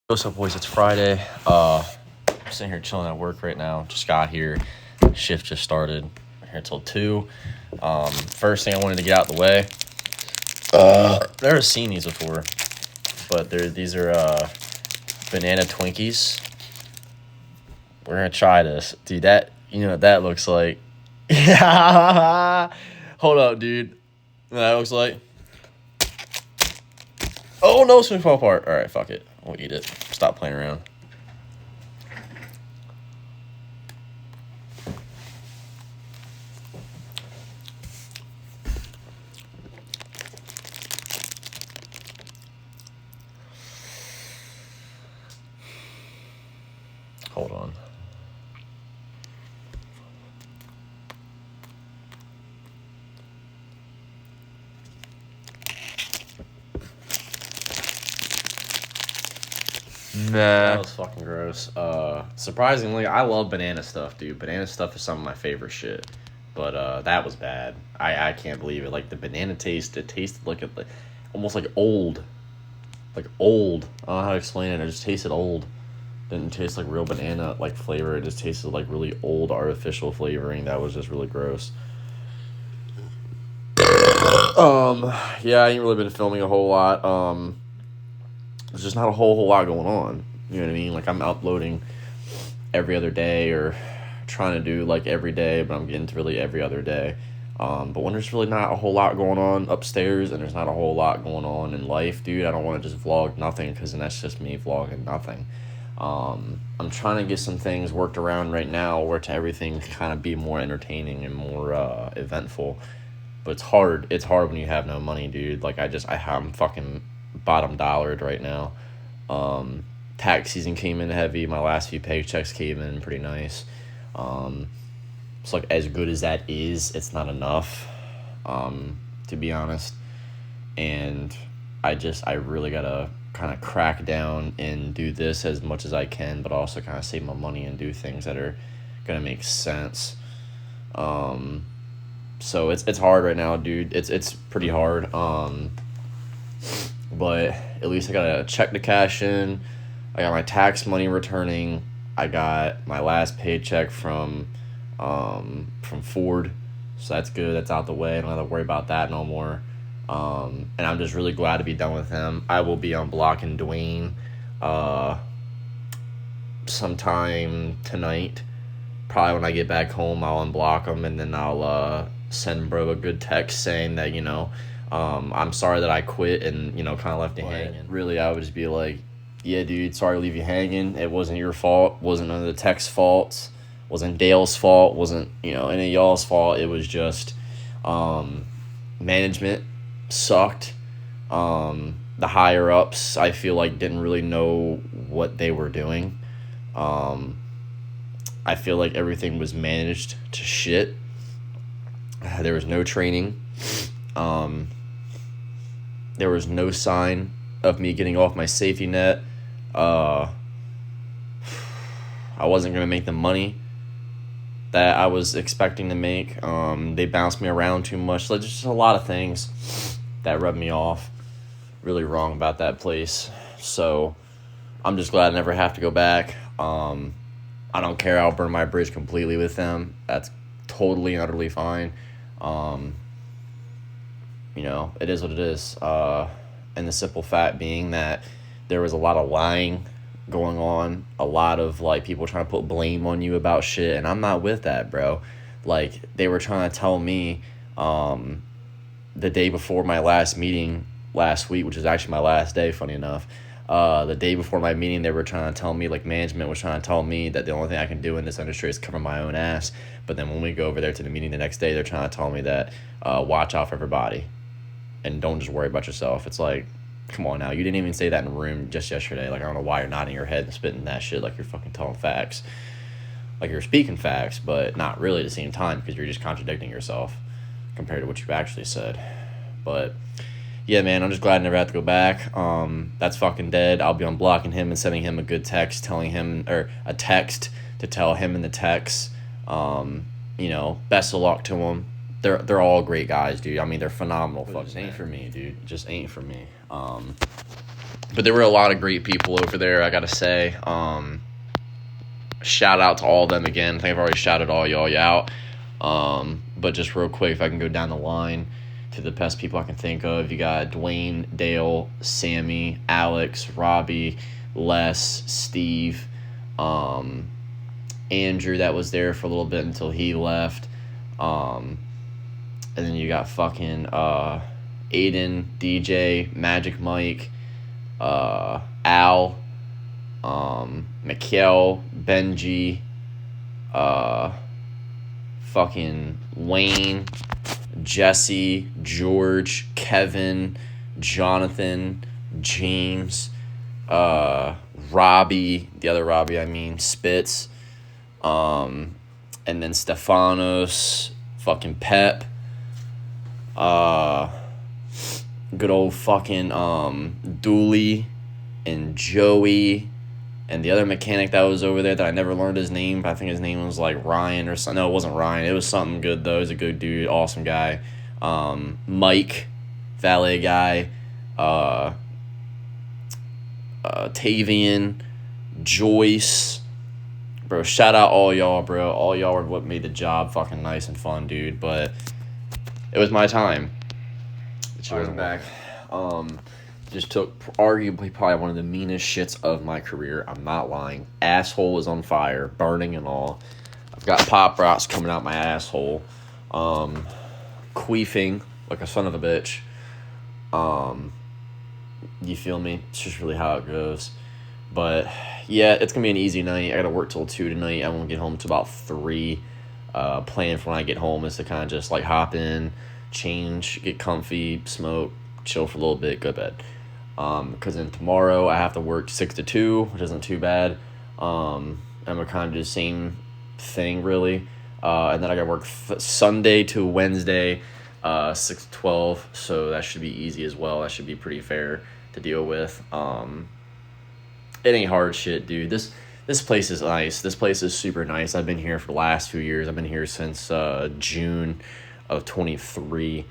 What's up, boys? It's Friday. I'm sitting here chilling at work right now. Just got here. Shift just started. Here till 2. First thing I wanted to get out the way. Never seen these before, but these are banana Twinkies. We're gonna try this, dude. You know what that looks like? Yeah. Hold up, dude. You know what that looks like? Oh no, it's gonna fall apart. All right, fuck it. We'll eat it. Stop playing around. Hold on. Nah. That was fucking gross. Surprisingly, I love banana stuff, dude. Banana stuff is some of my favorite shit. But that was bad. I can't believe it. Like the banana taste, it tasted like almost like old. Like old. I don't know how to explain it. It just tasted old. Didn't taste like real banana like flavor. It just tasted like really old artificial flavoring. That was just really gross. Yeah, I ain't really been filming a whole lot. There's just not a whole lot going on. You know what I mean? Like I'm uploading every other day or trying to do like every day, but I'm getting to really every other day. But when there's really not a whole lot going on upstairs and there's not a whole lot going on in life, dude, I don't want to just vlog nothing because then that's just me vlogging nothing. I'm trying to get some things worked around right now where to everything kind of be more entertaining and more eventful. But it's hard. It's hard when you have no money, dude. Like I'm fucking bottom dollared right now. Tax season came in heavy. My last few paychecks came in pretty nice. So like as good as that is, it's not enough, to be honest. And I really gotta kind of crack down and do this as much as I can, but also kind of save my money and do things that are gonna make sense. So it's hard right now, dude. It's pretty hard. But at least I got a check to cash in. I got my tax money returning. I got my last paycheck from Ford, so that's good. That's out the way. I don't have to worry about that no more. And I'm just really glad to be done with him. I will be unblocking Dwayne sometime tonight. Probably when I get back home, I'll unblock him, and then I'll send bro a good text saying that, I'm sorry that I quit and, kind of left you hanging. Really, I would just be like, yeah, dude, sorry to leave you hanging. It wasn't your fault. Wasn't none of the tech's faults. Wasn't Dale's fault. Wasn't, any of y'all's fault. It was just management sucked. The higher-ups, I feel like, didn't really know what they were doing. I feel like everything was managed to shit. There was no training. There was no sign of me getting off my safety net. I wasn't going to make the money that I was expecting to make. They bounced me around too much. So just a lot of things that rubbed me off really wrong about that place. So I'm just glad I never have to go back. I don't care. I'll burn my bridge completely with them. That's totally and utterly fine. It is what it is. And the simple fact being that there was a lot of lying going on, a lot of people trying to put blame on you about shit, and I'm not with that, bro. Like they were trying to tell me the day before my last meeting last week, which is actually my last day, funny enough. The day before my meeting, they were trying to tell me, management was trying to tell me that the only thing I can do in this industry is cover my own ass. But then when we go over there to the meeting the next day, they're trying to tell me that watch out for everybody and don't just worry about yourself. It's like, come on now. You didn't even say that in the room just yesterday. I don't know why you're nodding your head and spitting that shit like you're fucking telling facts. Like you're speaking facts, but not really at the same time because you're just contradicting yourself compared to what you've actually said. But yeah, man, I'm just glad I never have to go back. That's fucking dead. I'll be unblocking him and sending him a good text, telling him, or a text to tell him in the text, best of luck to him. They're all great guys, dude. I mean, they're phenomenal. Fuck, just ain't for me, dude. Just ain't for me. But there were a lot of great people over there, I gotta say. Shout out to all of them again. I think I've already shouted all y'all out. But just real quick, if I can go down the line to the best people I can think of, you got Dwayne, Dale, Sammy, Alex, Robbie, Les, Steve, Andrew that was there for a little bit until he left. And then you got fucking Aiden, DJ, Magic Mike, Al, Mikhail, Benji, fucking Wayne, Jesse, George, Kevin, Jonathan, James, Robbie, the other Robbie, I mean, Spitz, and then Stefanos, fucking Pep, good old fucking Dooley and Joey and the other mechanic that was over there that I never learned his name, but I think his name was like Ryan or something. No, it wasn't Ryan. It was something good though. He's a good dude, awesome guy. Mike, valet guy, Tavian, Joyce. Bro, shout out all y'all, bro. All y'all are what made the job fucking nice and fun, dude. But it was my time. I was back. Just took arguably probably one of the meanest shits of my career. I'm not lying. Asshole was on fire, burning and all. I've got pop rocks coming out my asshole. Queefing like a son of a bitch. You feel me? It's just really how it goes. But yeah, it's gonna be an easy night. I gotta work till 2 tonight. I won't get home till about 3. Plan for when I get home is to kind of just like hop in, change, get comfy, smoke, chill for a little bit, go to bed. Because then tomorrow I have to work 6 to 2, which isn't too bad. And we're kind of do the same thing really. And then I gotta work Sunday to Wednesday, 6 to 12. So that should be easy as well. That should be pretty fair to deal with. It ain't hard shit, dude. This place is nice. This place is super nice. I've been here for the last few years. I've been here since June of 23.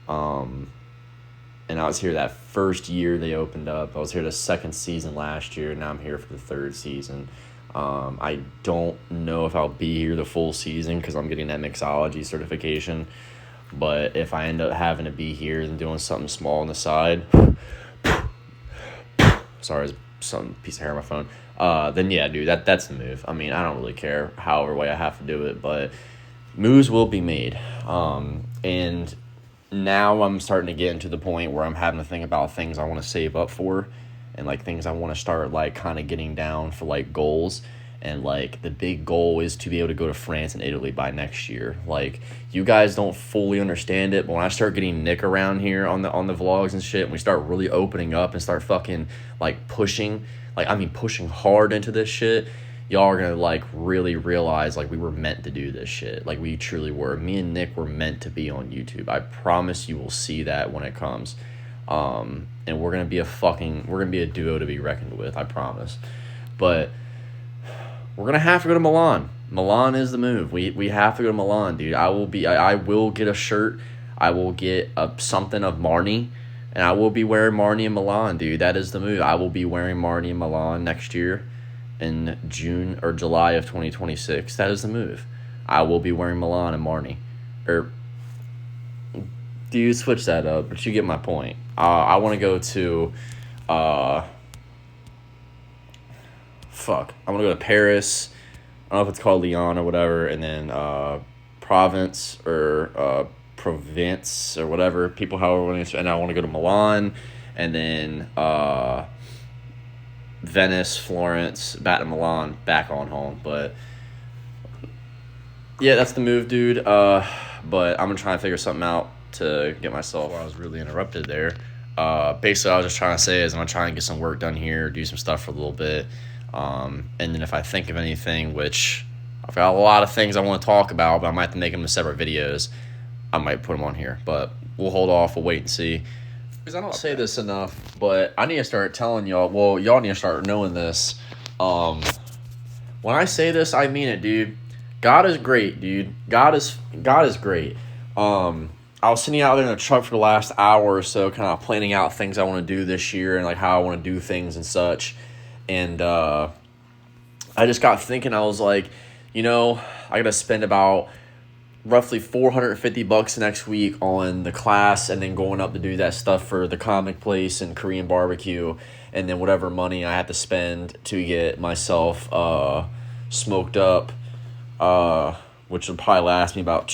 And I was here that first year they opened up. I was here the second season last year. Now I'm here for the third season. I don't know if I'll be here the full season because I'm getting that mixology certification. But if I end up having to be here and doing something small on the side, sorry, there's some piece of hair on my phone. Then yeah, dude, that's the move. I mean, I don't really care however way I have to do it, but moves will be made. And now I'm starting to get into the point where I'm having to think about things I want to save up for and like things I want to start like kind of getting down for like goals. And like the big goal is to be able to go to France and Italy by next year. Like you guys don't fully understand it, but when I start getting Nick around here on the vlogs and shit, and we start really opening up and start fucking like pushing hard into this shit, y'all are gonna like really realize like we were meant to do this shit. Like we truly were. Me and Nick were meant to be on YouTube. I promise you will see that when it comes. And we're gonna be a duo to be reckoned with, I promise. But we're gonna have to go to Milan. Milan is the move. We have to go to Milan, dude. I will get a shirt. I will get something of Marnie. And I will be wearing Marnie in Milan, dude. That is the move. I will be wearing Marnie in Milan next year in June or July of 2026. That is the move. I will be wearing Milan and Marnie. Dude, switch that up, but you get my point. I want to go to... I want to go to Paris. I don't know if it's called Lyon or whatever. And then Provence or... Provence or whatever, people however, and I want to go to Milan, and then Venice, Florence, back to Milan, back on home. But yeah, that's the move, dude. But I'm gonna try and figure something out to get myself. I was really interrupted there. Basically, I was just trying to say is I'm gonna try and get some work done here, do some stuff for a little bit, and then if I think of anything, which I've got a lot of things I want to talk about, but I might have to make them into separate videos. I might put them on here, but we'll hold off. We'll wait and see. Because I don't say this enough, but I need to start telling y'all. Well, y'all need to start knowing this. When I say this, I mean it, dude. God is great, dude. God is great. I I was sitting out there in the truck for the last hour or so, kind of planning out things I want to do this year and like how I want to do things and such. And I just got thinking, I was like, I got to spend about roughly $450 next week on the class, and then going up to do that stuff for the comic place and Korean barbecue, and then whatever money I have to spend to get myself smoked up, which will probably last me about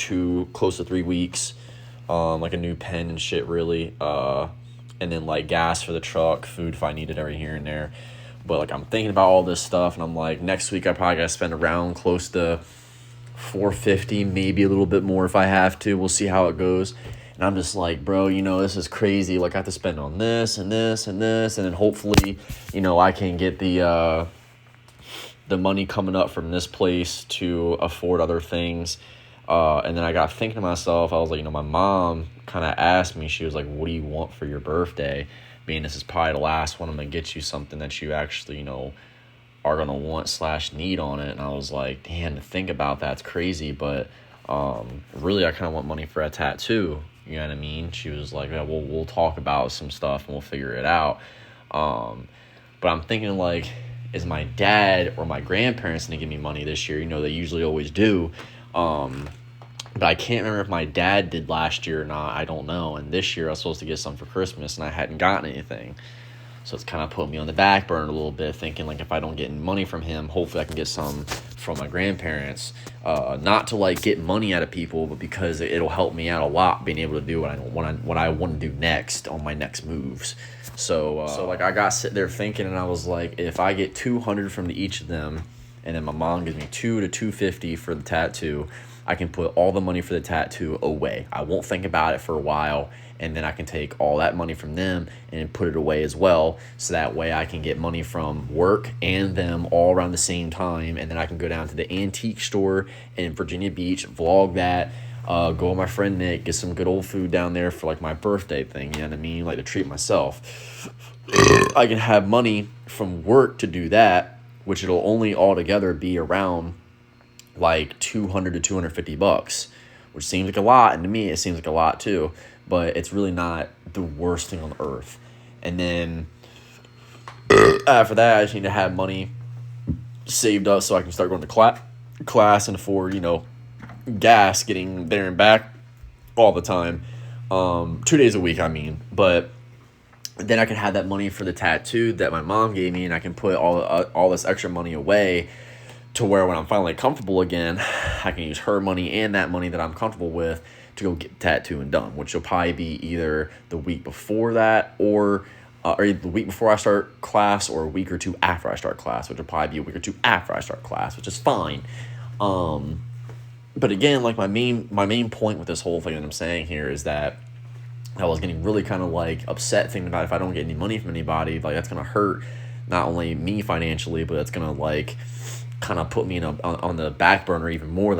close to 3 weeks. Like a new pen and shit, really. And then like gas for the truck, food if I need it every here and there. But like I'm thinking about all this stuff, and I'm like, next week I probably gotta spend around close to $450, maybe a little bit more if I have to. We'll see how it goes. And I'm just like, bro, this is crazy. Like I have to spend on this and this and this, and then hopefully, I can get the money coming up from this place to afford other things. And then I got thinking to myself, I was like, my mom kind of asked me, she was like, what do you want for your birthday? Being this is probably the last one, I'm going to get you something that you actually, are going to want/need on it. And I was like, damn, to think about that's crazy. But really, I kind of want money for a tattoo. You know what I mean? She was like, yeah, we'll talk about some stuff and we'll figure it out. But I'm thinking like, is my dad or my grandparents going to give me money this year? They usually always do. But I can't remember if my dad did last year or not. I don't know. And this year I was supposed to get some for Christmas, and I hadn't gotten anything. So it's kind of put me on the back burner a little bit, thinking like if I don't get any money from him, hopefully I can get some from my grandparents. Not to like get money out of people, but because it'll help me out a lot being able to do what I want to do next on my next moves. So like I got sit there thinking, and I was like, if I get $200 from each of them, and then my mom gives me $200 to $250 for the tattoo, I can put all the money for the tattoo away. I won't think about it for a while, and then I can take all that money from them and put it away as well, so that way I can get money from work and them all around the same time, and then I can go down to the antique store in Virginia Beach, vlog that, go with my friend Nick, get some good old food down there for like my birthday thing, you know what I mean, like to treat myself. I can have money from work to do that, which it'll only altogether be around like $200 to $250, which seems like a lot, and to me it seems like a lot too, but it's really not the worst thing on earth. And then after that, I just need to have money saved up so I can start going to class and afford, gas getting there and back all the time, 2 days a week, I mean. But then I can have that money for the tattoo that my mom gave me, and I can put all this extra money away to where when I'm finally comfortable again, I can use her money and that money that I'm comfortable with to go get the tattoo and done, which will probably be either the week before that or the week before I start class, or a week or two after I start class, which will probably be a week or two after I start class, which is fine. But again, like my main point with this whole thing that I'm saying here is that I was getting really kind of like upset thinking about if I don't get any money from anybody, like that's going to hurt not only me financially, but it's going to like kind of put me on the back burner even more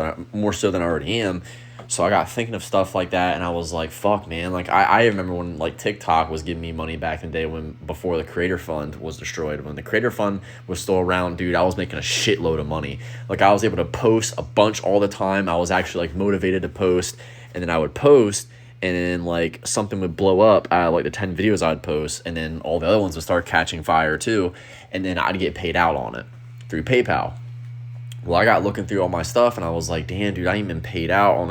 so than I already am. So I got thinking of stuff like that, and I was like, fuck, man. Like I remember when like TikTok was giving me money back in the day before the Creator Fund was destroyed. When the Creator Fund was still around, dude, I was making a shitload of money. Like I was able to post a bunch all the time. I was actually like motivated to post, and then I would post, and then like something would blow up out of like the 10 videos I'd post, and then all the other ones would start catching fire too, and then I'd get paid out on it through PayPal. Well, I got looking through all my stuff, and I was like, damn, dude, I ain't been paid out on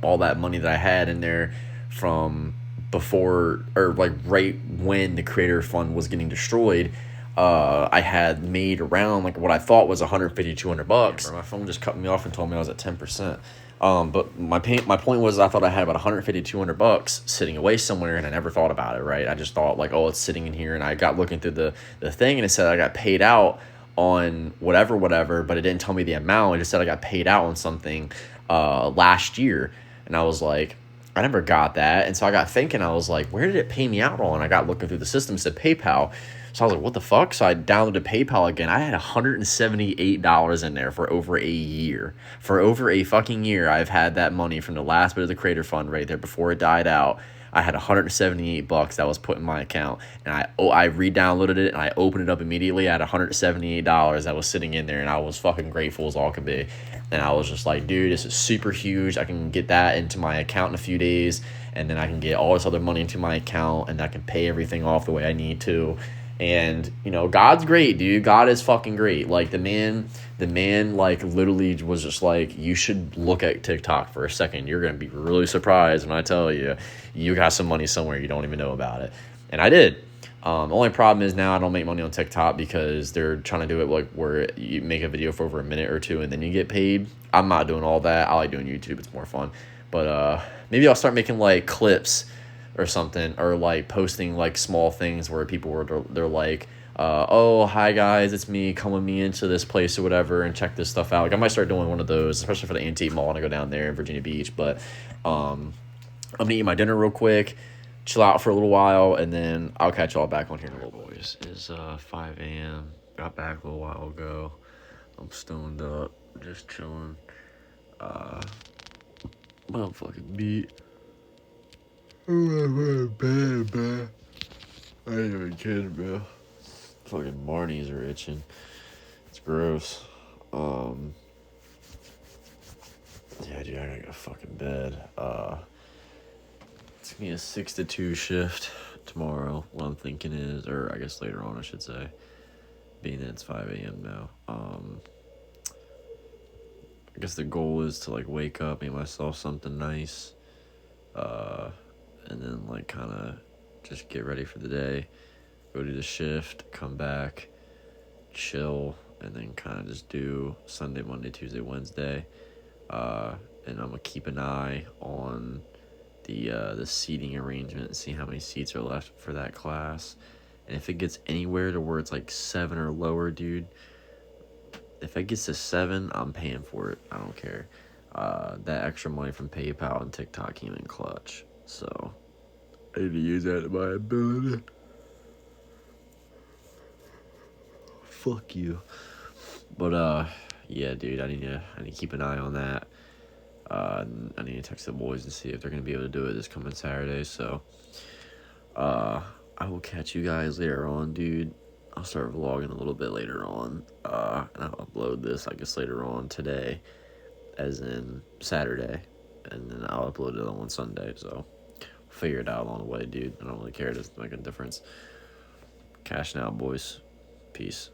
all that money that I had in there from before, or like right when the Creator Fund was getting destroyed. I had made around like what I thought was $150, $200. My phone just cut me off and told me I was at 10%. But my point was, I thought I had about $150, $200 sitting away somewhere, and I never thought about it, right? I just thought like, oh, it's sitting in here, and I got looking through the thing, and it said I got paid out on whatever, but it didn't tell me the amount. It just said I got paid out on something last year, and I was like, I never got that. And so I got thinking, I was like, where did it pay me out on? I got looking through the system, it said PayPal. So I was like, what the fuck? So I downloaded PayPal again. I had $178 in there for over a year. For over a fucking year, I've had that money from the last bit of the Creator Fund right there before it died out. I had $178 that was put in my account, and I re-downloaded it and I opened it up immediately. I had $178 that was sitting in there, and I was fucking grateful as all could be. And I was just like, dude, this is super huge. I can get that into my account in a few days, and then I can get all this other money into my account, and I can pay everything off the way I need to. And, you know, God's great, dude. God is fucking great. Like, the man, like, literally was just like, you should look at TikTok for a second. You're going to be really surprised when I tell you, you got some money somewhere you don't even know about it. And I did. Only problem is now I don't make money on TikTok because they're trying to do it like where you make a video for over a minute or two and then you get paid. I'm not doing all that. I like doing YouTube. It's more fun. But maybe I'll start making, like, clips or something, or like posting like small things where people were, they're like, oh, hi guys, it's me, come with me into this place or whatever and check this stuff out. Like, I might start doing one of those, especially for the Antique Mall when I go down there in Virginia Beach. But I'm gonna eat my dinner real quick, chill out for a little while, and then I'll catch y'all back on here in a little bit. Boys, it's 5 a.m. Got back a little while ago. I'm stoned up, just chilling. Motherfucking beat. Oh, bad, man. I ain't even kidding, bro. Fucking Marnies are itching. It's gross. Yeah, dude, I gotta go fucking bed. It's gonna be a 6 to 2 shift tomorrow. What I'm thinking is, or I guess later on, I should say, being that it's 5 a.m. now. I guess the goal is to, like, wake up, make myself something nice, and then, like, kind of just get ready for the day, go do the shift, come back, chill, and then kind of just do Sunday, Monday, Tuesday, Wednesday. And I'm gonna keep an eye on the seating arrangement and see how many seats are left for that class. And if it gets anywhere to where it's like 7 or lower, dude, if it gets to 7, I'm paying for it. I don't care. That extra money from PayPal and TikTok came in clutch. So I need to use that to my ability. Fuck you. But yeah, dude, I need to keep an eye on that. I need to text the boys and see if they're gonna be able to do it this coming Saturday. So I will catch you guys later on, dude. I'll start vlogging a little bit later on. And I'll upload this, I guess, later on today, as in Saturday, and then I'll upload it on Sunday. So figure it out along the way, dude. I don't really care. It doesn't make a difference. Cash now, boys. Peace.